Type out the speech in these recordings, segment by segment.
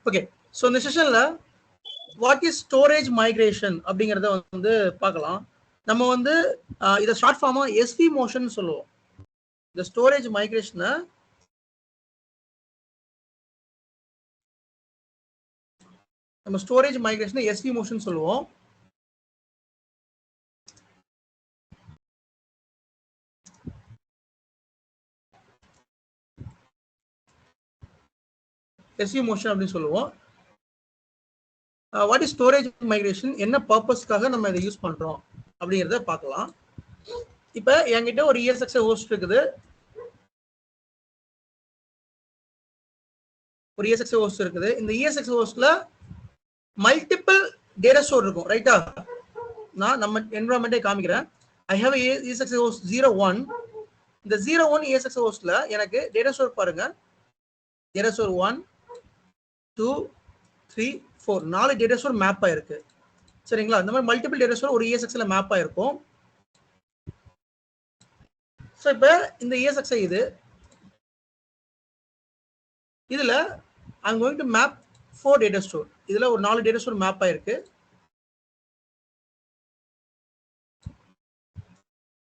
Okay, so இந்த செஷன்ல what is storage migration அப்படிங்கிறத வந்து பார்க்கலாம். நம்ம வந்து இதை ஷார்ட் ஃபார்மா எஸ்வி மோஷன் சொல்லுவோம். இந்த ஸ்டோரேஜ் மைக்ரேஷனை நம்ம ஸ்டோரேஜ் மைக்ரேஷனை எஸ்வி மோஷன் சொல்லுவோம். எஸ்வி மோஷன் அப்படின்னு சொல்லுவோம். வாட் இஸ் ஸ்டோரேஜ் மைக்ரேஷன், என்ன பர்பஸ்க்காக நம்ம இதை யூஸ் பண்றோம் அப்படிங்கிறத பார்க்கலாம். இப்போ என்கிட்ட ஒரு ESXi ஹோஸ்ட் இருக்குது. ஒரு ESXi ஹோஸ்ட் இருக்குது. இந்த ESXi ஹோஸ்ட்ல மல்டிபிள் டேட்டா ஸ்டோர் இருக்கும், ரைட்டா? நான் நம்ம என்விரான்மெண்ட்டை காமிக்கிறேன். I have ESXi host 01. இந்த 01 ESXi ஹோஸ்ட்ல எனக்கு டேட்டா ஸ்டோர் பாருங்க. Data store 1 2 3 4 4 data store map ஆயிருக்கு. சரிங்களா? இந்த மாதிரி மல்டிபிள் டேட்டா ஸ்டோர் ஒரு ESXi மேப் ஆயிருக்கும். ஸோ இப்போ இந்த ESXi இதுல I'm going to map 4 data store. இதுல ஒரு 4 data store மேப் ஆயிருக்கு.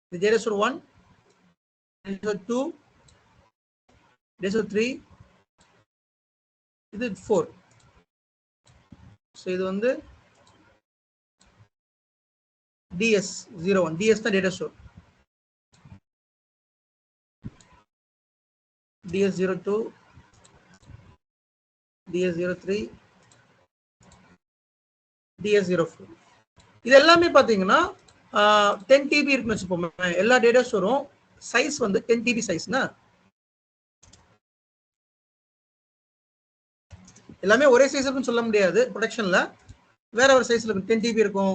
இந்த data store 1, data store 2, data store 3, இது 4. ஸோ இது வந்து DS01, DS தான் data store. DS02, DS03, DS04. இது எல்லாமே பாத்தீங்கன்னா 10 TB இருக்குன்னு வச்சுப்போமே. எல்லா டேட்டா ஸ்டோரும் சைஸ் வந்து 10 TB சைஸ்னா, எல்லாமே ஒரே சைஸ் இருக்குன்னு சொல்ல முடியாது. ப்ரொடக்ஷன்ல வேற ஒரு சைஸ்ல இருக்கும். 10 TB இருக்கும்,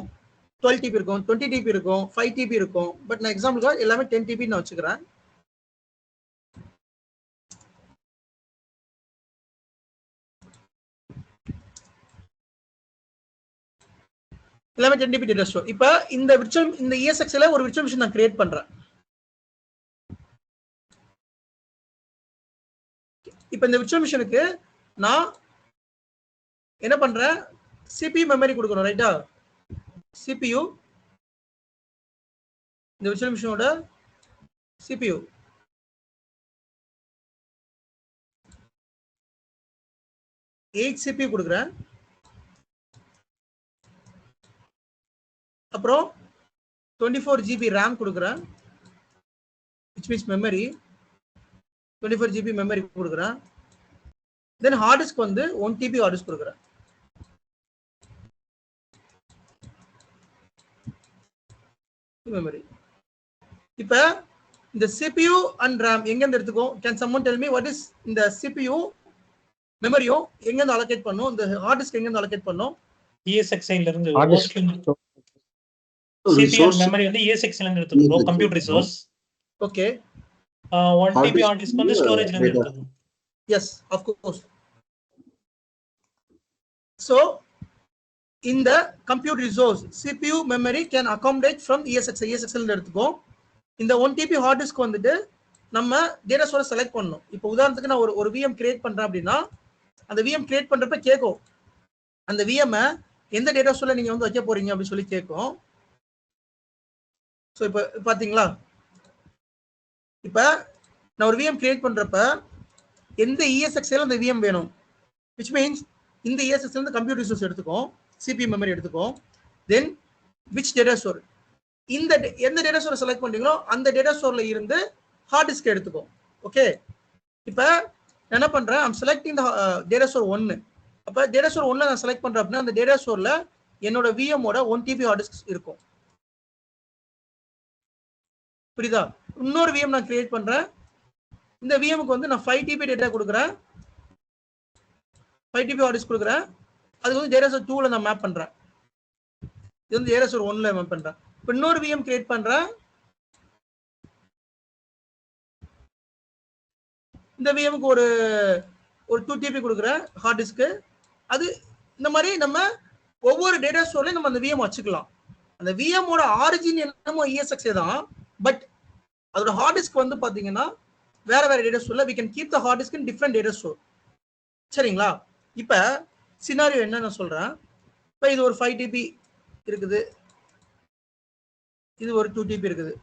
12 TB இருக்கும், 20 TB இருக்கும், 5 TB இருக்கும். பட் நான் எக்ஸாம்பிளுக்கு எல்லாமே 10 TB நான் வச்சுக்கிறேன். எல்லாமே 10 TB டேட்டா ஸ்டோர். இப்போ இந்த ESXi ஒரு விர்ச்சுவல் மிஷின் நான் கிரியேட் பண்றேன். இப்போ இந்த விர்ச்சுவல் மிஷினுக்கு நான் என்ன பண்றேன், CPU மெமரி கொடுக்கணும், ரைட்டா? CPU, இந்த விர்ச்சுவல் மிஷினோட CPU. CPU கொடுக்குறேன். அப்புறம் 24 GB RAM கொடுக்குறேன், which means memory. 24 GB memory கொடுக்குறேன். தென் ஹார்ட் டிஸ்க் வந்து 1 TB ஹார்ட் டிஸ்க் கொடுக்குறேன். மெமரி. இப்போ இந்த CPU and RAM எங்க இருந்து எடுத்துக்கோ? Can someone tell me what is இந்த CPU மெமரியும் எங்க இருந்து அலோகேட் பண்ணும்? இந்த ஹார்ட் டிஸ்க் எங்க இருந்து அலோகேட் பண்ணும்? ESXi ல இருந்து. CPU மெமரி வந்து ESXi ல இருந்து எடுத்துக்கணும். Computer resource. Okay. 1 TB hard disk வந்து ஸ்டோரேஜ்ல இருந்து எடுத்துக்கணும். Yes, of course. So இந்த compute resource CPU memory can accommodate from ESXi எடுத்துக்கோ. இந்த 1 TB ஹார்ட் டிஸ்க் வந்துட்டு நம்ம டேட்டா ஸ்டோரை செலக்ட் பண்ணணும். இப்போ உதாரணத்துக்கு நான் ஒரு VM கிரியேட் பண்றேன் அப்படின்னா, அந்த VM கிரியேட் பண்றப்ப கேட்கும், அந்த VM எந்த டேட்டா ஸ்டோர்ல நீங்க வந்து வைக்க போறீங்க அப்படின்னு சொல்லி கேட்கும். ஸோ இப்போ பாத்தீங்களா, இப்போ நான் ஒரு VM கிரியேட் பண்றப்ப எந்த ESXi அந்த VM வேணும், which means இந்த ESXi இருந்து கம்ப்யூட் ரிசோர்ஸ் எடுத்துக்கும், CPU மெமரி எடுத்துக்கும். தென் which டேட்டா ஸ்டோர், இந்த எந்த டேட்டா ஸ்டோரை செலக்ட் பண்றீங்களோ அந்த டேட்டா ஸ்டோர்ல இருந்து ஹார்ட் டிஸ்க் எடுத்துக்கும். ஓகே. இப்போ என்ன பண்றேன், ஐம் செலக்டிங் டேட்டா ஸ்டோர் 1. அப்போ டேட்டா ஸ்டோர் 1 நான் செலக்ட் பண்றேன் அப்படின்னா அந்த டேட்டா ஸ்டோர்ல என்னோட VMோட 1 TB ஹார்ட் டிஸ்க் இருக்கும். புரியுதா? இன்னொரு VM நான் கிரியேட் பண்றேன். இந்த VMக்கு வந்து நான் 5 TB டேட்டா கொடுக்குறேன், 5 TB ஹார்ட் டிஸ்க் கொடுக்குறேன். அதுக்கு வந்து டேட்டா ஸ்டோர் 2ல நான் மேப் பண்றேன். இது வந்து டேட்டா ஸ்டோர் 1ல மேப் பண்றேன். இப்போ இன்னொரு VM கிரியேட் பண்றேன். இந்த VMக்கு ஒரு 2 TB கொடுக்குறேன் ஹார்ட் டிஸ்க். அது இந்த மாதிரி நம்ம ஒவ்வொரு டேட்டா ஸ்டோர்லயும் நம்ம அந்த VM வச்சுக்கலாம். அந்த VMோட ஆரிஜின் என்னமோ ESXi தான், பட் அதோட ஹார்ட் டிஸ்க் வந்து பாத்தீங்கன்னா வேற வேற டேட்டா ஸ்டோர்ல we can keep the hard disk in different data store. சரிங்களா? இப்போ சினாரியோ என்ன நான் சொல்றேன். இப்போ இது ஒரு 5 TB இருக்குது, இது ஒரு 2 TB இருக்குது,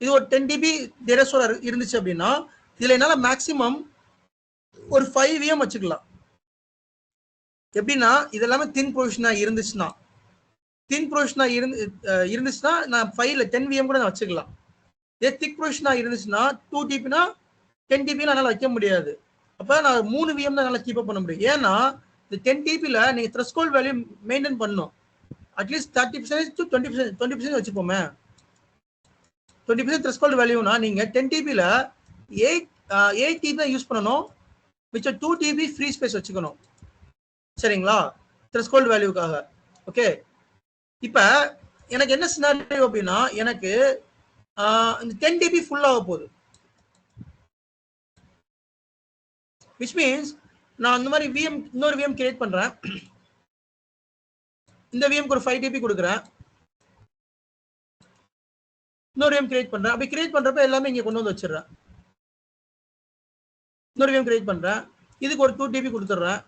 இது ஒரு 10 TB டேட்டா ஸ்டோர் இருந்துச்சு அப்படின்னா இதுல என்னால மேக்சிமம் ஒரு 5 VM வச்சுக்கலாம். எப்படின்னா இதெல்லாமே தின் ப்ரொவிஷனா இருந்துச்சுன்னா இருந்துச்சுன்னா நான் 5ல 10 VM கூட நான் வச்சுக்கலாம். இதே திக் ப்ரொவிஷனா இருந்துச்சுன்னா 2 TBனா 10 TB என்னால வைக்க முடியாது. அப்ப நான் 3 VM தான் என்னால கீப் அப் பண்ண முடியும். ஏன்னா இந்த 10 TBல நீங்க த்ரெஷ்ஹோல்ட் வேல்யூ மெயின்டைன் பண்ணணும். அட்லீஸ்ட் 30% to 20% வச்சுப்போமே. 20% த்ரெஷ்ஹோல்ட் வேல்யூனா நீங்க 10 TBல 8 TB தான் யூஸ் பண்ணணும், மிச்சம் 2 TB ஃப்ரீ ஸ்பேஸ் வச்சுக்கணும். சரிங்களா? த்ரெஷ்ஹோல்ட் வேல்யூக்காக. ஓகே, இப்ப எனக்கு என்ன சினாரியோ அப்படின்னா எனக்கு இந்த 10 TB ஃபுல் ஆக போகுது. விச் மீன்ஸ் நான் அந்த மாதிரி விஎம் இன்னொரு விஎம் கிரியேட் பண்றேன். இந்த விஎம்க்கு ஒரு 5 TB கொடுக்குறேன், இன்னொரு விஎம் கிரியேட் பண்றேன். அப்படி கிரியேட் பண்றப்ப எல்லாமே இங்க கொண்டு வந்து வச்சிடுறேன். இன்னொரு விஎம் கிரியேட் பண்றேன், இதுக்கு ஒரு 2 TB கொடுத்துட்றேன்,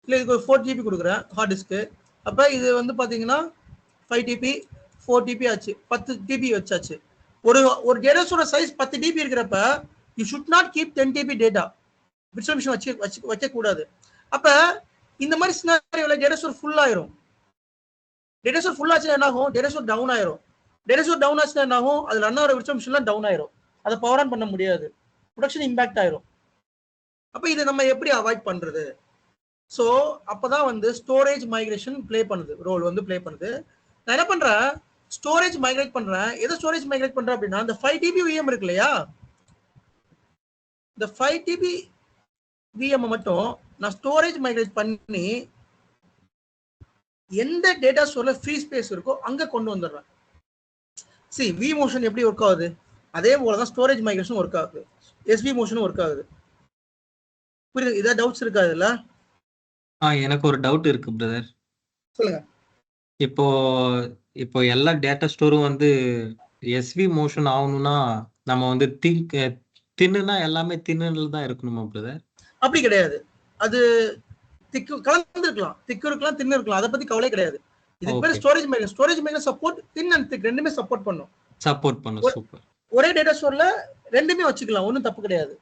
இல்லை இதுக்கு ஒரு 4 TB கொடுக்குறேன் ஹார்ட் டிஸ்க்கு. அப்போ இது வந்து பார்த்தீங்கன்னா 5 TB 4 TB ஆச்சு, 10 TB வச்சாச்சு. ஒரு டேட்டாஸோட சைஸ் 10 TB இருக்கிறப்ப you should not keep 10 TB data virtual machine வைக்கக்கூடாது. அப்போ இந்த மாதிரி சினாரியோவில் டேட்டா ஸ்டோர் ஃபுல் ஆயிரும். டேட்டா ஸ்டோர் ஃபுல் ஆச்சுன்னா என்ன ஆகும்? டேட்டா ஸ்டோர் டவுன் ஆயிரும். டேட்டா ஸ்டோர் டவுன் ஆச்சுன்னா என்ன ஆகும்? அதில் ரன் ஆகிற விர்ச்சுவல் மிஷின்லாம் டவுன் ஆயிரும், அதை பவர் ஆன் பண்ண முடியாது, ப்ரொடக்ஷன் இம்பாக்ட் ஆயிரும். அப்போ இதை நம்ம எப்படி அவாய்ட் பண்றது? ஸோ அப்போதான் வந்து ஸ்டோரேஜ் மைக்ரேஷன் ரோல் வந்து ப்ளே பண்ணுது. நான் என்ன பண்றேன், ஸ்டோரேஜ் மைக்ரேட் பண்றேன். எதை ஸ்டோரேஜ் மைக்ரேட் பண்றேன் அப்படின்னா இந்த 5 TB VM இருக்கு இல்லையா, இந்த 5 TB VM மட்டும் நான் ஸ்டோரேஜ் மைக்ரேட் பண்ணி எந்த டேட்டா ஸ்டோர்ல ஃப்ரீ ஸ்பேஸ் இருக்கோ அங்க கொண்டு வந்துடுறேன். சி வி மோஷன் எப்படி ஒர்க் ஆகுது அதே போலதான் ஸ்டோரேஜ் மைக்ரேஷன் ஒர்க் ஆகுது, எஸ்வி மோஷனும் ஒர்க் ஆகுது. புரியுது? ஏதாவது டவுட்ஸ் இருக்கா இதுல? எனக்கு ஒரு டவுட் இருக்கு பிரதர். சொல்லுங்க. இப்போ இப்போ எல்லா டேட்டா ஸ்டோரும் வந்து எஸ்வி மோஷன் ஆகணும்னா நம்ம வந்து தின்னுனா எல்லாமே தின்னுல தான் இருக்கணுமா பிரதர்? அப்படி கிடையாது, அது திக்கு கலந்து இருக்கலாம், திக்கு இருக்கலாம், தின்னு இருக்கலாம், அதை பத்தி கவலை கிடையாது. இதுக்கு பேர் storage migration. Storage migration support thin and thick ரெண்டுமே சப்போர்ட் பண்ணும். சூப்பர். ஒரே டேட்டா ஸ்டோர்ல ரெண்டுமே வச்சுக்கலாம், ஒன்றும் தப்பு கிடையாது,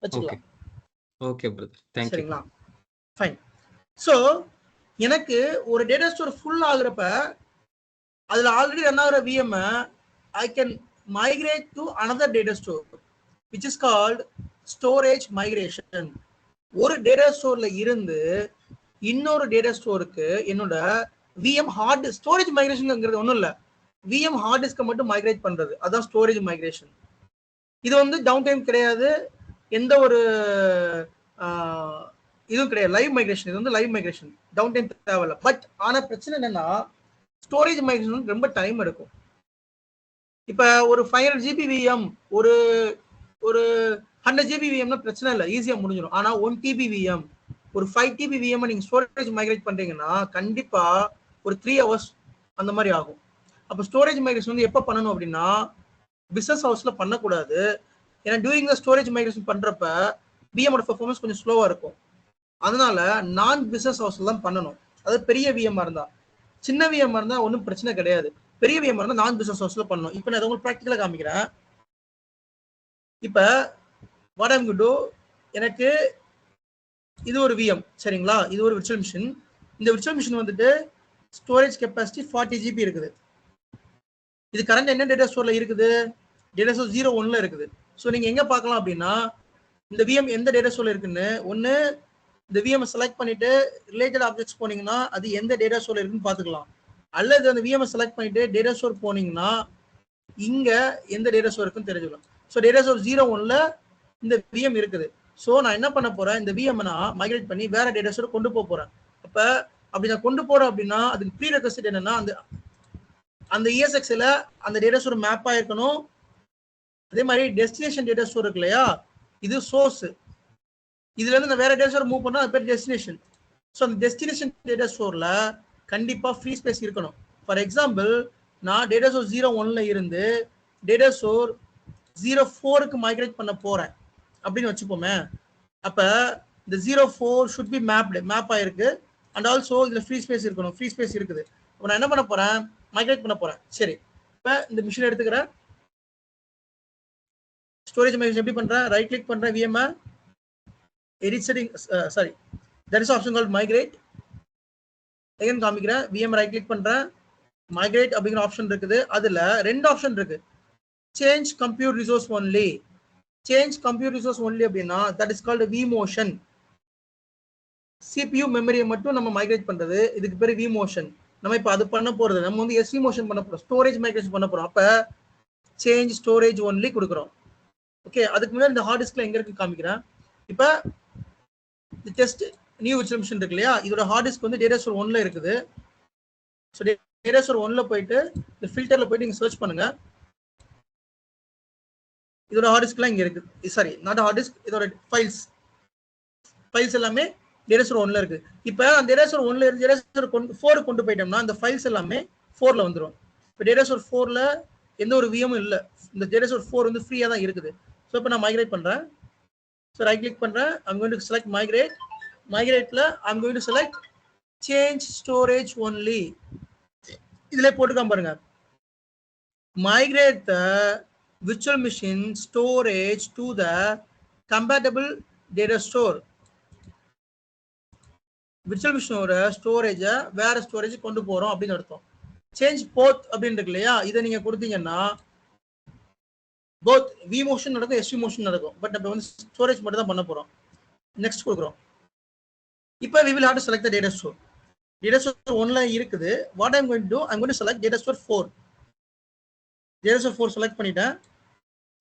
வச்சுக்கலாம். Okay brother, thank you. சரிங்களா? ஃபைன். ஸோ எனக்கு ஒரு டேட்டா ஸ்டோர் ஃபுல் ஆகுறப்ப அதுல ஆல்ரெடி ரன் ஆகிற VM I can migrate to another data store which is called storage migration. ஒரு டேட்டா ஸ்டோர்ல இருந்து இன்னொரு டேட்டா ஸ்டோருக்கு என்னோட VM ஹார்ட் ஸ்டோரேஜ் மைக்ரேஷன்ங்கிறது ஒன்றும் இல்லை, VM ஹார்ட் டிஸ்கை மட்டும் மைக்ரேட் பண்றது, அதான் ஸ்டோரேஜ் மைக்ரேஷன். இது வந்து டவுன் டைம் கிடையாது, எந்த ஒரு இதுவும் கிடையாது, லைவ் மைக்ரேஷன். இது வந்து லைவ் மைக்ரேஷன், டவுன் டைம் தேவையில்ல. பட் ஆனா பிரச்சனை என்னன்னா ஸ்டோரேஜ் மைக்ரேஷன் ரொம்ப டைம் எடுக்கும். இப்ப ஒரு 500 GB VM ஒரு 100 GB VMனா பிரச்சனை இல்லை, ஈஸியா முடிஞ்சிடும். ஆனா 1 TB VM ஒரு 5 TB VM நீங்க ஸ்டோரேஜ் மைக்ரேட் பண்றீங்கன்னா கண்டிப்பா ஒரு 3 hours அந்த மாதிரி ஆகும். அப்ப ஸ்டோரேஜ் மைக்ரேஷன் வந்து எப்ப பண்ணணும் அப்படின்னா பிசினஸ் ஹவுஸ்ல பண்ணக்கூடாது. ஏன்னா டியூரிங் த ஸ்டோரேஜ் மைக்ரேஷன் பண்றப்ப விஎமோட பெர்ஃபார்மன்ஸ் கொஞ்சம் ஸ்லோவா இருக்கும். அதனால நான் பிசினஸ் ஹவுஸ்ல தான் பண்ணணும். அது பெரிய விஎம் இருந்தா, சின்ன விஎம் இருந்தா ஒன்றும் பிரச்சனை கிடையாது. பெரிய விஎம் இருந்தா நான் பிசினஸ் ஹவுஸ்ல பண்ணணும். இப்போ நான் உங்களுக்கு ப்ராக்டிக்கலா காமிக்கிறேன். இப்ப வாட் ஐம் டு எனக்கு இது ஒரு விஎம், சரிங்களா? இது ஒரு விர்ச்சுவல் மிஷின். இந்த விர்ச்சுவல் மிஷின் வந்துட்டு ஸ்டோரேஜ் கெப்பாசிட்டி 40 GB இருக்குது. இது கரண்ட் என்ன டேட்டா ஸ்டோர்ல இருக்குது? டேட்டா ஸ்டோர் 01ல இருக்குது. ஸோ நீங்க எங்க பார்க்கலாம் அப்படின்னா இந்த விஎம் எந்த டேட்டா ஸ்டோர்ல இருக்குன்னு ஒன்னு இந்த விஎம் செலக்ட் பண்ணிட்டு ரிலேட்டட் ஆப்ஜெக்ட்ஸ் போனீங்கன்னா அது எந்த டேட்டா ஸ்டோர்ல இருக்குன்னு பாத்துக்கலாம். அல்லது அந்த விஎம் செலக்ட் பண்ணிட்டு டேட்டா ஸ்டோர் போனீங்கன்னா இங்க எந்த டேட்டா ஸ்டோர் இருக்குன்னு தெரிஞ்சுக்கலாம். ஸோ டேட்டா ஸ்டோர் 01ல இந்த விஎம் இருக்குது. ஸோ நான் என்ன பண்ண போறேன், இந்த விஎம் நான் மைக்ரேட் பண்ணி வேற டேட்டா ஸ்டோர் கொண்டு போக போறேன். அப்ப அப்படி நான் கொண்டு போறேன் அப்படின்னா அதுக்கு ப்ரீ ரெக்வெஸ்ட் என்னன்னா அந்த ESXல அந்த டேட்டா ஸ்டோர் மேப் ஆயிருக்கணும். அதே மாதிரி டெஸ்டினேஷன் டேட்டா ஸ்டோர் இருக்கு இல்லையா, இது சோர்ஸ். இதுல இருந்து நான் வேற டேட்டா ஸ்டோர் மூவ் பண்ணா அது பேர் டெஸ்டினேஷன். ஸோ அந்த டெஸ்டினேஷன் டேட்டா ஸ்டோர்ல கண்டிப்பா ஃப்ரீ ஸ்பேஸ் இருக்கணும். ஃபார் எக்ஸாம்பிள் நான் டேட்டா ஸ்டோர் 01ல இருந்து டேட்டா ஸ்டோர் 04க்கு மைக்ரேட் பண்ண போறேன் அப்படின்னு வச்சுப்போமே. அப்ப இந்த 04 should be மேப் ஆயிருக்கு. அண்ட் ஆல்சோ இதுல ஃப்ரீ ஸ்பேஸ் இருக்கணும். ஃப்ரீ ஸ்பேஸ் இருக்குது. இப்போ நான் என்ன பண்ண போறேன், மைக்ரேட் பண்ண போறேன். சரி, இப்போ இந்த மிஷின் எடுத்துக்கிறேன். ஸ்டோரேஜ் மைக்ரேஷன் எப்படி பண்றேன், ரைட் கிளிக் பண்றேன், VM edit setting, sorry that is option called migrate. Again காமிக்கிறேன், விஎம் ரைட் கிளிக் பண்றேன், மைக்ரேட் அப்படிங்கிற ஆப்ஷன் இருக்குது. அதுல ரெண்டு ஆப்ஷன் இருக்கு, change compute resource only. Change compute resource only அப்படின்னா that is called vMotion. CPU மெமரியை மட்டும் நம்ம மைக்ரேட் பண்றது, இதுக்கு பேரு விமோஷன். நம்ம இப்ப அது பண்ண போறது, நம்ம வந்து எஸ்வி மோஷன் பண்ண போறோம், ஸ்டோரேஜ் மைக்ரேஷன் பண்ண போறோம். அப்ப சேஞ்ச் ஸ்டோரேஜ் ஒன்லி கொடுக்குறோம். ஓகே, அதுக்கு முன்னாடி இந்த ஹார்ட் டிஸ்க்ல எங்க இருக்கு காமிக்கிறேன். இப்ப டெஸ்ட் நியூ விர்ச்சுவல் மிஷின் இருக்கு இல்லையா, இதோட ஹார்ட் டிஸ்க் வந்து டேட்டா ஸ்டோர் 1ல இருக்குது. ஸோ டேட்டா ஸ்டோர் 1ல போயிட்டு இந்த ஃபில்டர்ல போயிட்டு நீங்க சர்ச் பண்ணுங்க. இதோட ஹார்ட் டிஸ்க்லாம் இங்க இருக்கு. சாரி, நாட் ஹார்ட் டிஸ்க், இதோட ஃபைல்ஸ் எல்லாமே டேட்டா ஸ்டோர் 1ல இருக்கு. இப்போ அந்த டேட்டா ஸ்டோர் 1ல இருந்து டேட்டா ஸ்டோர் 4 கொண்டு போயிட்டோம்னா அந்த ஃபைல்ஸ் எல்லாமே 4ல வந்துடும். இப்போ டேட்டா ஸ்டோர் 4ல எந்த ஒரு விஎமும் இல்லை. இந்த டேட்டா ஸ்டோர் 4 வந்து ஃப்ரீயா தான் இருக்குது. ஸோ இப்போ நான் மைக்ரேட் பண்றேன். ஸோ ரைட் கிளிக் பண்றேன், I'm going to select migrate. மைக்ரேட்ல I'm going to select change storage only. இதுல போட்டுக்காம பாருங்க, migrate the virtual machine storage to the compatible data store. virtual machine ஓட ஸ்டோரேஜ வேற ஸ்டோரேஜ் கொண்டு போறோம் அப்படின்னு அர்த்தம். சேஞ்ச் போத் அப்படின்னு இருக்கு இல்லையா, இதை நீங்க கொடுத்தீங்கன்னா போத் வி மோஷன் நடக்கும், எஸ்வி மோஷன் நடக்கும். பட் நம்ம வந்து ஸ்டோரேஜ் மட்டும் தான் பண்ண போறோம். நெக்ஸ்ட் கொடுக்குறோம். இப்போ we will have to select the data store. data store 1ல இருக்குது. what I'm going to do, I'm going to select data store 4. data store 4 select பண்ணிட்டேன்.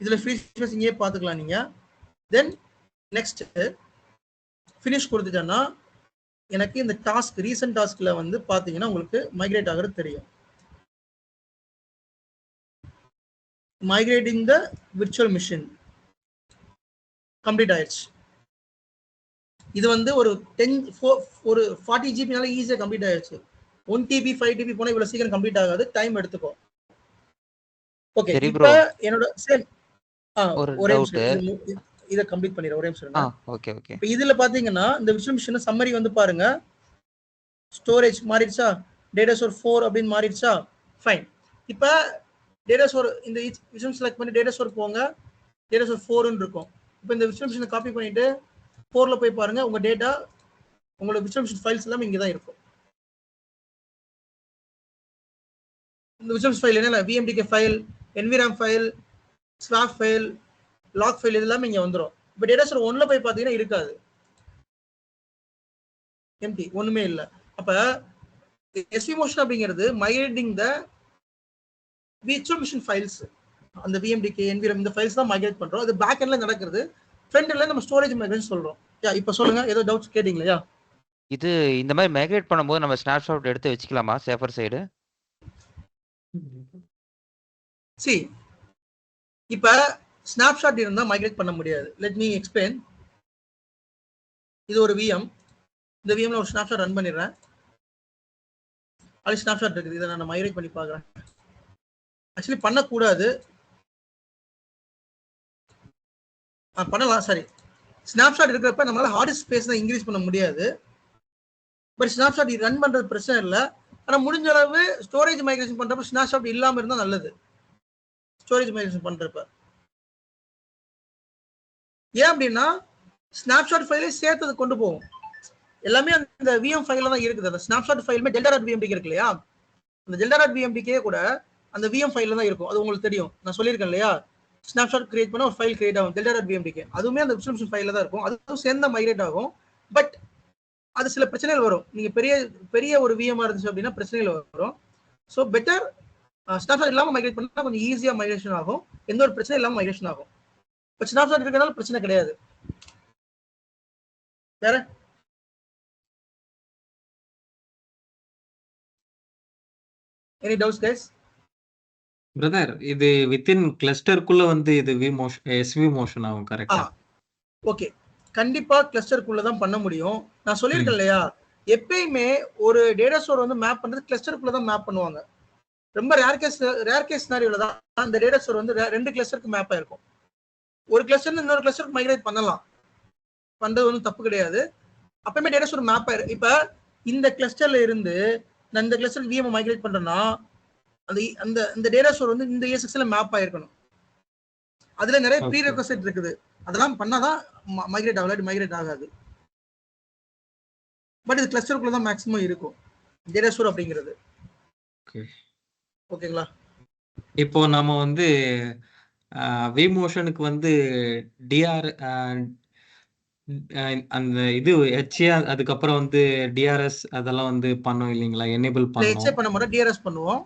இதுல ஃப்ரீ ஸ்பேஸ் இங்கே பார்த்துக்கலாம் நீங்க. தென் நெக்ஸ்ட் ஃபினிஷ் கொடுத்துட்டேன்னா எனக்கு இந்த டாஸ்க் ரீசன்ட் டாஸ்க்ல வந்து பாத்தீங்கன்னா உங்களுக்கு மைக்ரேட் ஆகிறது தெரியும். மைக்ரேட்டிங் த விர்ச்சுவல் மிஷின் கம்ப்ளீட் ஆயிடுச்சு. இது வந்து ஒரு 40 ஜிபினால ஈஸியா கம்ப்ளீட் ஆயிடுச்சு. 1 TB 5 TB போனா இவ்வளவு சீக்கிரம் கம்ப்ளீட் ஆகாது, டைம் எடுத்துக்கோ. ஓகே, இப்போ என்னோட சேம் ஒரே இத கம்ப்ளீட் பண்ணிடுறேன். ஒரே நிமிஷம். Okay okay. இப்போ இதுல பாத்தீங்கன்னா இந்த விர்ச்சுவல் மிஷின் சம்மரி வந்து பாருங்க, ஸ்டோரேஜ் மாறிடுச்சா, டேட்டா ஸ்டோர் 4 அப்படின்னு மாறிடுச்சா, ஃபைன். இப்போ டேட்டா ஸ்டோர் இந்த விர்ச்சுவல் செலக்ட் பண்ணி டேட்டா ஸ்டோர் போங்க, டேட்டா ஸ்டோர் 4ன்னு இருக்கும். இப்போ இந்த விர்ச்சுவல் மிஷினை காப்பி பண்ணிட்டு 4ல போய் பாருங்க, உங்க டேட்டா உங்களோட விர்ச்சுவல் மிஷின் ஃபைல்ஸ் எல்லாமே இங்க தான் இருக்கும். இந்த விர்ச்சுவல் ஃபைல் என்ன, VMDK file, NVRAM file, swap file, log file, இது எல்லாமே இங்க வந்துடும். இப்போ டேட்டா ஸ்டோர் 1ல போய் பார்த்தீங்கன்னா இருக்காது, எம்டி, ஒண்ணுமே இல்லை. அப்ப எஸ்வி மோஷன் அப்படிங்கிறது மைக்ரேட்டிங் த விர்ச்சுவல் மிஷின் ஃபைல்ஸ், அந்த VMDK NVRAM இந்த ஃபைல்ஸ் தான் மைக்ரேட் பண்றோம். அது பேக் எண்ட்ல நடக்கிறது, ஃப்ரண்ட் எண்ட்ல நம்ம ஸ்டோரேஜ் மைக்ரேஷன் சொல்றோம். இப்போ சொல்லுங்க, ஏதோ டவுட்ஸ் கேட்டீங்களா? இது இந்த மாதிரி மைக்ரேட் பண்ணும்போது நம்ம ஸ்னாப்ஷாட் எடுத்து வச்சுக்கலாமா சேஃபர் சைடு? சி, இப்ப ஸ்னாப்ஷாட் இருந்தா மைக்ரேட் பண்ண முடியாது. Let me explain. இது ஒரு VM. இந்த VMல ஒரு ஸ்னாப்ஷாட் ரன் பண்ணிடுறேன். அது ஸ்னாப்ஷாட் இருக்குது. இதை நான் மைக்ரேட் பண்ணி பார்க்குறேன். ஆக்சுவலி பண்ணக்கூடாது, பண்ணலாம். சாரி, ஸ்னாப்ஷாட் இருக்கிறப்ப நம்மளால ஹார்ட் ஸ்பேஸ் தான் இன்க்ரீஸ் பண்ண முடியாது. பட் ஸ்னாப்ஷாட் ரன் பண்றது பிரச்சனை இல்லை. ஆனா முடிஞ்ச அளவு ஸ்டோரேஜ் மைக்ரேஷன் பண்றப்ப ஸ்னாப்ஷாட் இல்லாம இருந்தா நல்லது. ஸ்டோரேஜ் மைக்ரேஷன் பண்றப்ப ஏன் அப்படின்னா ஸ்னாப்ஷாட் ஃபைலே சேர்த்து கொண்டு போகும். எல்லாமே அந்த VM ஃபைல்ல தான் இருக்குது. அந்த ஸ்னாப்ஷாட் ஃபைலுமே delta.vmdk இருக்கு இல்லையா, அந்த delta.vmdk கூட அந்த VM ஃபைல்ல தான் இருக்கும். அது உங்களுக்கு தெரியும், நான் சொல்லியிருக்கேன் இல்லையா. ஸ்னாப்ஷாட் கிரியேட் பண்ண ஒரு ஃபைல் கிரியேட் ஆகும் delta.vmdk, அதுவுமே அந்த விர்ச்சுவல் ஃபைல்ல தான் இருக்கும். அதுவும் சேர்ந்தா மைக்ரேட் ஆகும். பட் அது சில பிரச்சனைகள் வரும். நீங்க பெரிய ஒரு VM இருந்துச்சு அப்படின்னா பிரச்சனைகள் வரும். ஸோ பெட்டர் ஸ்னாப்ஷாட் இல்லாம மைக்ரேட் பண்ணா கொஞ்சம் ஈஸியா மைக்ரேஷன் ஆகும், எந்த ஒரு பிரச்சனை இல்லாம மைக்ரேஷன் ஆகும். இப்போ ஸ்னாப்ஷாட் இருக்கிறதால பிரச்சனை கிடையாது. வேற எனி டவுட்ஸ் கைஸ்? பிரதர், இது வித்தின் கிளஸ்டருக்குள்ள வந்து இது எஸ்வி மோஷன் ஆகும், கரெக்டா? ஓகே, கண்டிப்பா கிளஸ்டருக்குள்ள தான் பண்ண முடியும். நான் சொல்லியிருக்கேன் இல்லையா, எப்பயுமே ஒரு டேட்டா ஸ்டோர் வந்து மேப் பண்றது கிளஸ்டருக்குள்ள தான் மேப் பண்ணுவாங்க. ரொம்ப ரேர் கேஸ் சினாரியோல தான் அந்த டேட்டா ஸ்டோர் வந்து 2 கிளஸ்டருக்கு மேப் ஆயிருக்கும். ஒரு கிளஸ்டர் இன்னொரு கிளஸ்டருக்கு மைக்ரேட் பண்ணலாம். பண்றது ஒன்றும் தப்பு கிடையாது. அப்பயுமே டேட்டா ஸ்டோர் மேப் ஆயிரு. இப்ப இந்த கிளஸ்டர்ல இருந்து நான் இந்த கிளஸ்டர் விஎம் மைக்ரேட் பண்றேன்னா அந்த அந்த இந்த டேட்டா ஸ்டோர் வந்து இந்த ESXல மேப் ஆயிருக்கணும். அதுல நிறைய ப்ரீ ரெக்வசிட் இருக்குது. அதெல்லாம் பண்ணாதான் மைக்ரேட் ஆகல, மைக்ரேட் ஆகாது. பட் இது கிளஸ்டருக்குள்ள தான் மேக்ஸிமம் இருக்கும் டேட்டா ஸ்டோர் அப்படிங்கிறது. ஓகேங்களா? இப்போ நம்ம வந்து vMotionக்கு வந்து டிஆர் அந்த இது ஹெச்ஏ அதுக்கப்புறம் வந்து டிஆர்எஸ் அதெல்லாம் வந்து பண்ணோம் இல்லைங்களா? எனேபிள் ஹெச்ஏ பண்ணோம். பண்ண மாட்டோம், டிஆர்எஸ் பண்ணுவோம்.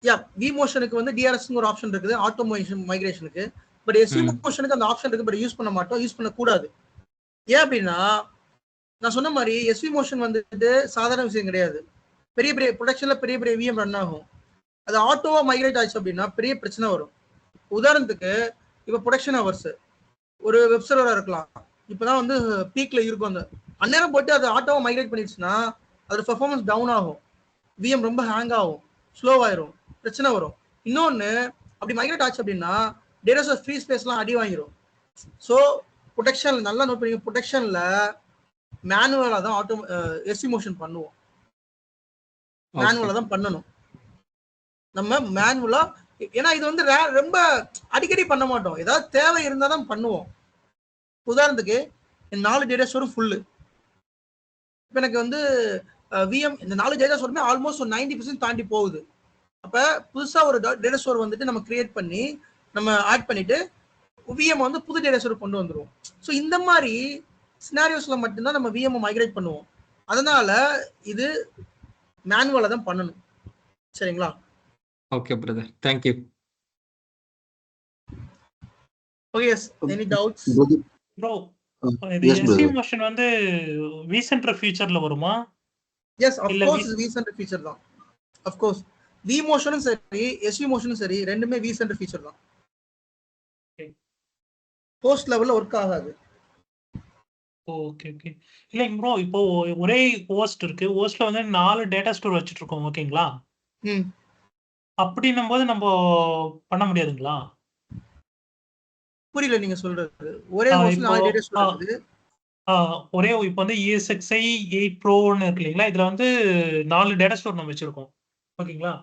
யா vMotionக்கு வந்து டிஆர்எஸ்னு ஒரு ஆப்ஷன் இருக்குது ஆட்டோமேஷன் மைக்ரேஷனுக்கு. பட் SVMotionக்கு அந்த ஆப்ஷன் இருக்கு, பட் யூஸ் பண்ண மாட்டோம், யூஸ் பண்ணக்கூடாது. ஏன் அப்படின்னா நான் சொன்ன மாதிரி SVMotion வந்துட்டு சாதாரண விஷயம் கிடையாது. பெரிய பெரிய ப்ரொடக்ஷன்ல பெரிய பெரிய விஎம் ரன் ஆகும். அது ஆட்டோவா மைக்ரேட் ஆச்சு அப்படின்னா பெரிய பிரச்சனை வரும். உதாரணத்துக்கு இப்போ ப்ரொடக்ஷன் ஹவர்ஸ் ஒரு வெப் சர்வரா இருக்கலாம், இப்பதான் வந்து பீக்ல இருக்கும், அந்த அந்நேரம் போட்டு அது ஆட்டோவா மைக்ரேட் பண்ணிடுச்சுன்னா அதோட பெர்ஃபார்மன்ஸ் டவுன் ஆகும், விஎம் ரொம்ப ஹேங் ஆகும், ஸ்லோ ஆயிரும், பிரச்சனை வரும். இன்னொன்னு அப்படி மைக்ரேட் ஆச்சு அப்படின்னா டேட்டா ஃப்ரீ ஸ்பேஸ்லாம் அடி வாங்கிடும். ஸோ ப்ரொடெக்ஷன் நல்லா நோட் பண்ணி, ப்ரொடெக்ஷன்ல மேனுவலா தான் SVMotion பண்ணுவோம், மேனுவலா தான் பண்ணணும் நம்ம மேனுவலா. ஏன்னா இது வந்து ரொம்ப அடிக்கடி பண்ண மாட்டோம், ஏதாவது தேவை இருந்தா தான் பண்ணுவோம். உதாரணத்துக்கு 4 டேட்டா ஸ்டோரும் ஃபுல்லு. இப்போ எனக்கு வந்து விஎம் இந்த 4 டேட்டா ஸ்டோருமே ஆல்மோஸ்ட் ஒரு 90% தாண்டி போகுது. அப்போ புதுசாக ஒரு டேட்டா ஸ்டோர் வந்துட்டு நம்ம கிரியேட் பண்ணி நம்ம ஆட் பண்ணிட்டு விஎம் வந்து புது டேட்டா ஸ்டோர் கொண்டு வந்துருவோம். ஸோ இந்த மாதிரி சினாரியோஸ்ல மட்டும்தான் நம்ம விஎம் மைக்ரேட் பண்ணுவோம். அதனால இது மேனுவலா தான் பண்ணணும். சரிங்களா? Okay brother, thank you. Okay, yes any doubts bro? இது SVMotion வந்து vCenter ஃபியூச்சர்ல வருமா? எஸ் ஆஃப் கோர்ஸ் இது vCenter ஃபீச்சர் தான். ஆஃப் கோர்ஸ் vMotionம் சரி SVMotionம் சரி ரெண்டுமே vCenter ஃபீச்சர் தான். ஹோஸ்ட் லெவல்ல ஒர்க் ஆகாது. Okay okay. இல்லைங்க ப்ரோ, இப்போ ஒரே ஹோஸ்ட் இருக்கு, ஹோஸ்ட்ல வந்து 4 டேட்டா ஸ்டோர் வச்சுட்டு இருக்கோம், ஓகேங்களா? அப்படின்னும் போது நம்ம பண்ண முடியாதுங்களா? புரியல நீங்க சொல்றது. ஒரே ஹோஸ்ட்ல 4 டேட்டா ஸ்டோர் இருக்குது. ஒரே இப்போ வந்து ESXi 8 Proன்னு இருக்கு இல்லைங்களா? இதுல வந்து 4 டேட்டா ஸ்டோர் நம்ம வச்சிருக்கோம், ஓகேங்களா?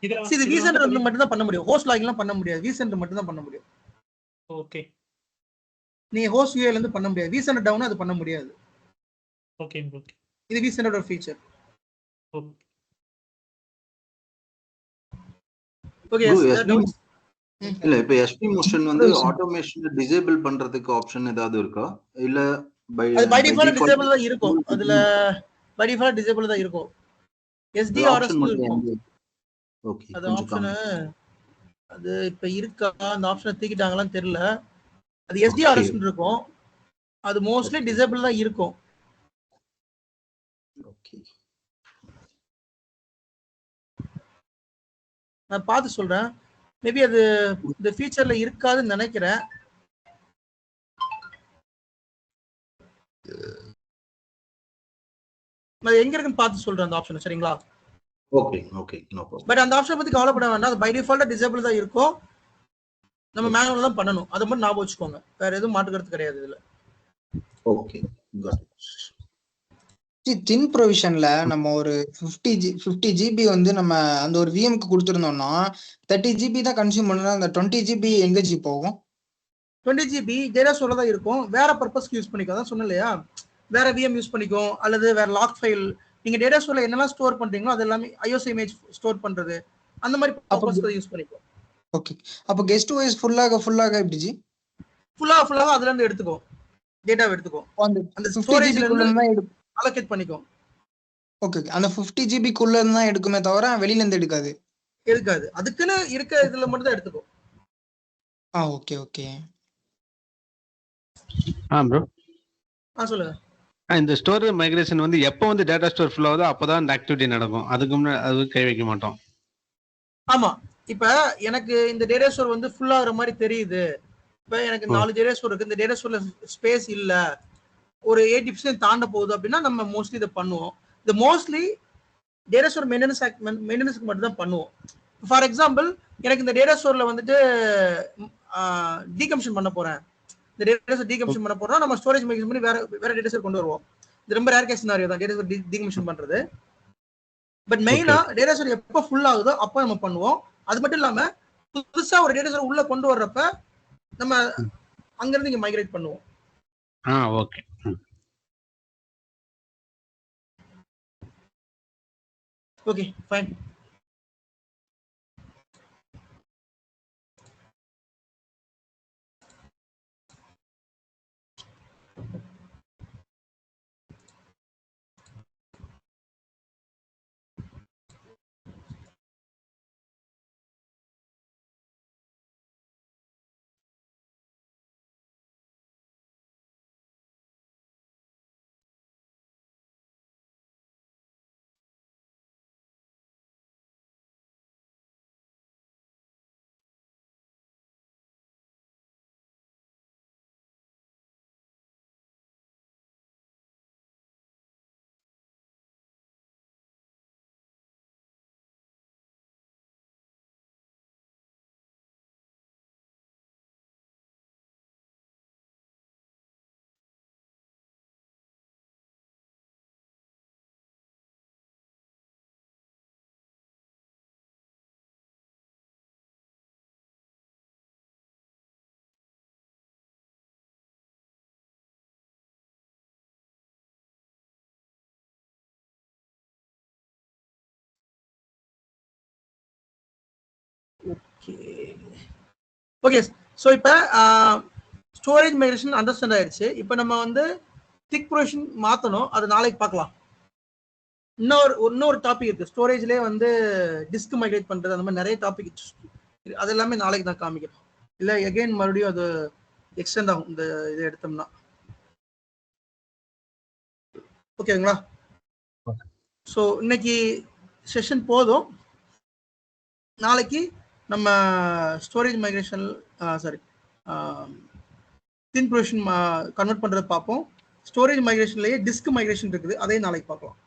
இது vCenter மட்டும் தான் பண்ண முடியும், ஹோஸ்ட் லாகின்லாம் பண்ண முடியாது, vCenter மட்டும் தான் பண்ண முடியும். ஓகே. நீங்க ஹோஸ்ட் வியூல இருந்து பண்ண முடியாது, vCenter டவுன் அது பண்ண முடியாது. Okay okay. இது vCenter ஓட ஃபீச்சர். ஓகே. இல்ல இப்ப SVMotion வந்து ஆட்டோமேஷன் டிசேபிள் பண்றதுக்கு ஆப்ஷன் ஏதாவது இருக்கா? இல்ல பை டிஃபால்ட் டிசேபிள் தான் இருக்கும். அதுல பை டிஃபால்ட் டிசேபிள் தான் இருக்கும். SDRS இருக்கும். ஓகே. அது ஆப்ஷன் அது இப்ப இருக்கா, அந்த ஆப்ஷனை தூக்கிட்டாங்களான்னு தெரியல. அது SDRS இருக்கும், அது மோஸ்ட்லி டிசேபிள் தான் இருக்கும். ஓகே, நான் பார்த்து சொல்றேன். மேபி அது இந்த ஃபீச்சர்ல இருக்காதுன்னு நினைக்கிறேன். நான் எங்க இருக்குன்னு பார்த்து சொல்றேன் அந்த ஆப்ஷன். சரிங்களா? Okay okay, no problem. But அந்த ஆப்ஷன் பத்தி கவலைப்பட வேண்டாம், அது பை டிஃபால்ட்டா டிசேபிள் தான் இருக்கும், நம்ம மேனுவலா தான் பண்ணணும். அதை மட்டும் ஞாபகம் வச்சுக்கோங்க, வேற எதுவும் மாற்றுக்கிறது கிடையாது இதுல. Okay, got it. தின் ப்ரொவிஷன்ல நம்ம ஒரு 50 GB வந்து நம்ம அந்த ஒரு விஎம்க்கு கொடுத்துருந்தோம்னா 30 GB தான் கன்சியூம் பண்ணணும். அந்த 20 GB எங்க ஜி போகும்? 20 GB டேட்டா ஸ்டோர்ல தான் இருக்கும், வேற பர்பஸ்க்கு யூஸ் பண்ணிக்கோ. அதான் சொன்னேன் இல்லையா, வேற விஎம் யூஸ் பண்ணிக்கோ, அல்லது வேற லாக் ஃபைல். நீங்க டேட்டா ஸ்டோர்ல என்னெல்லாம் ஸ்டோர் பண்றீங்களோ அது எல்லாமே ஐஓஎஸ் இமேஜ் ஸ்டோர் பண்றது, அந்த மாதிரி பர்பஸ்க்கு யூஸ் பண்ணிக்கோ. ஓகே. அப்ப கெஸ்ட் ஓஎஸ் ஃபுல்லாக எப்படி ஜி? ஃபுல்லா அதுல இருந்து எடுத்துக்கோ, டேட்டாவை எடுத்துக்கோ, அந்த ஸ்டோரேஜ்ல இருந்து அலோகேட் பண்ணிக்கோ. ஓகே. அந்த 50 GB குள்ள இருந்து தான் எடுக்குமே தவிர வெளியில இருந்து எடுக்காது. அதுக்குன்னு இருக்க இதுல மட்டும் தான் எடுத்துக்கோ. Okay okay. ப்ரோ சொல்லுங்க. இந்த ஸ்டோர் மைக்ரேஷன் வந்து எப்போ வந்து டேட்டா ஸ்டோர் ஃபுல் ஆகுதோ அப்பதான் இந்த ஆக்டிவிட்டி நடக்கும், அதுக்கு முன்னாடி அது கை வைக்க மாட்டோம். ஆமா, இப்ப எனக்கு இந்த டேட்டா ஸ்டோர் வந்து ஃபுல் ஆகுற மாதிரி தெரியுது. இப்ப எனக்கு 4 டேட்டா ஸ்டோர் இருக்கு, இந்த டேட்டா ஸ்டோர்ல ஸ்பேஸ் இல்ல, ஒரு 80% தாண்ட போகுது அப்படின்னா நம்ம மோஸ்ட்லி இதை பண்ணுவோம். இது மோஸ்ட்லி டேட்டா ஸ்டோர் மெயின்டெனன்ஸ்க்கு மட்டும் தான் பண்ணுவோம். ஃபார் எக்ஸாம்பிள், எனக்கு இந்த டேட்டா ஸ்டோர்ல வந்துட்டு டீகமிஷன் பண்ண போறேன், இந்த டேட்டாஸை டீகமிஷன் பண்ண போறோம், நம்ம ஸ்டோரேஜ் மைக்ரேஷன் பண்ணி வேற டேட்டாஸை கொண்டு வருவோம். இது ரொம்ப ரேர் கேஸ் சினாரியோ தான் டேட்டாஸை டீகமிஷன் பண்றது. பட் மெயினா டேட்டாஸை எப்போ ஃபுல் ஆகுதோ அப்போ நம்ம பண்ணுவோம். அது மட்டும் இல்லாம புதுசா ஒரு டேட்டாஸை உள்ள கொண்டு வர்றப்ப நம்ம அங்கிருந்து இங்க மைக்ரேட் பண்ணுவோம். Okay. Okay fine. Okay so இப்போ ஸ்டோரேஜ் மைக்ரேஷன் அண்டர்ஸ்டாண்ட் ஆயிடுச்சு. இப்போ நம்ம வந்து திக் ப்ரொவிஷன் மாற்றணும், அது நாளைக்கு பார்க்கலாம். இன்னொரு டாபிக் இருக்கு ஸ்டோரேஜ்லேயே வந்து டிஸ்க் மைக்ரேட் பண்ணுறது, அந்த மாதிரி நிறைய டாபிக் அது எல்லாமே நாளைக்கு தான் காமிக்கிறோம். இல்லை எகெயின் மறுபடியும் அது எக்ஸ்டெண்ட் ஆகும் இந்த இதை எடுத்தோம்னா. ஓகேங்களா? ஸோ இன்னைக்கு செஷன் போதும். நாளைக்கு நம்ம ஸ்டோரேஜ் மைக்ரேஷன் தின் ப்ரொவிஷன் கன்வெர்ட் பண்ணுறது பார்ப்போம். ஸ்டோரேஜ் மைக்ரேஷன்லேயே டிஸ்க் மைக்ரேஷன் இருக்குது, அதையும் நாளைக்கு பார்க்கலாம்.